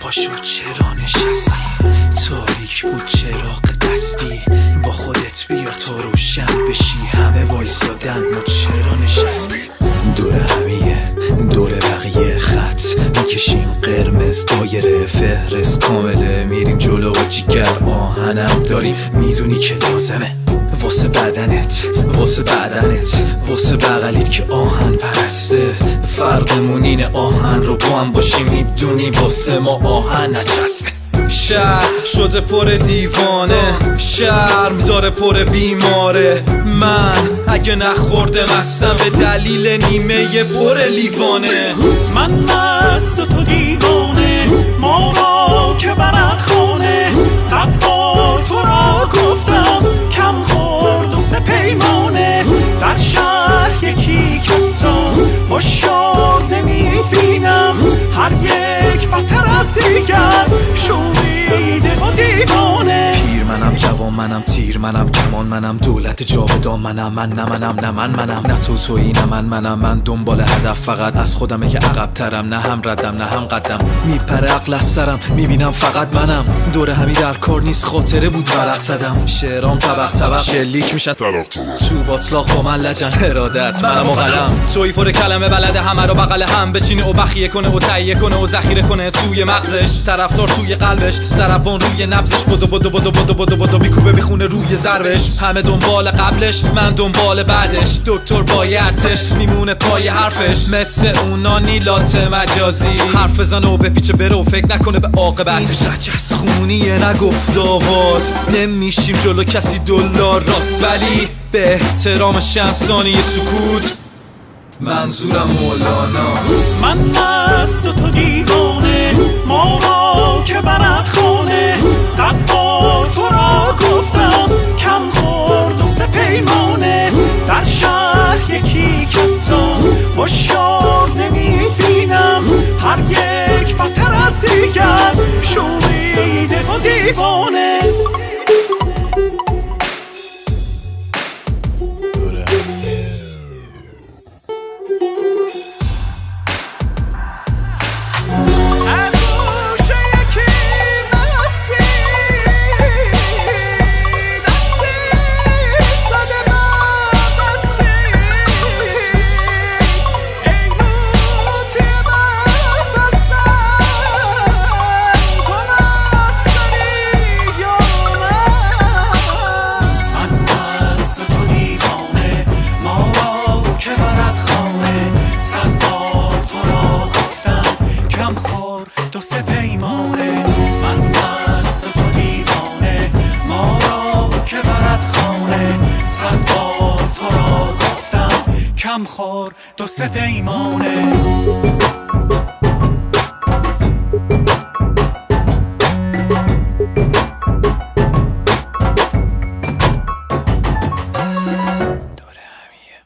پاشو چرا نشستی؟ تاریک بود چراغ دستی، با خودت بیار تا روشن بشی. همه وایسادن ما چرا نشستی؟ دور همیه دور بقیه خط میکشیم قرمز، دایره فهرست کامله، میریم جلو با جیگر آهنم داریم، میدونی که لازمه واسه بدنت واسه بدنت واسه بغلیت که آهن پرسته. فرقمون اینه آهن رو با هم باشیم، میدونی واسه ما آهن نچسبه. شهر شده پر دیوانه، شرم داره پر بیماره. من اگه نخورده مستم به دلیل نیمه پر لیوانه. من مست و تو دیوانه، ما را که برد خانه. 100 بار تو را گفتم کم خورد و سه پیمانه. در شهر یکی کس را هوشیار نمی‌بینم، هر یک بدتر از دیگر شوریده و دیوانه. پیر منم جوان منم تیر منم کمان منم دولت جاودان منم. من نه منم نه منم نه تویی نه منم. من دنبال هدف فقط از خودمه که عقب ترم، نه هم ردم نه هم قدم. میپره عقل از سرم میبینم فقط منم، دور همی در کار نیست خاطره بود ورق زدم. شعرام طبق شلیک میشن تو باطلاق با من لجن. ارادت منم و قلم توی پر کلمه بلده همه رو بغل هم بچینه و بخیه کنه و تهیه کنه و ذخیره کنه توی مغزش. طرفدار توی قلبش، ضربان روی نبضش، بدو میکوبه میخونه روی ضربش. همه دنبال قبلش من دنبال بعدش، دکتر بایرتش میمونه پای حرفش. مثل اونا نیلات مجازی حرف بزنه و بپیچه بره و فکر نکنه به عاقبتش. رجز خونیه نگفت آواز، نمیشیم جلو کسی دلار راست، ولی به احترام شنسانی سکوت منظورم مولاناست. من مست و تو دیوانه، ما را که برد خانه. 100 بار تو را گفتم کم خورد و سه پیمانه. در شهر یکی کس را هوشیار نمی‌بینم، هر یک بدتر از دیگر شوریده و دیوانه. دو سه پیمانه. من مست و دیوانه، ما را که برد خانه. 100 بار تو را گفتم کم خور دو سه پیمانه.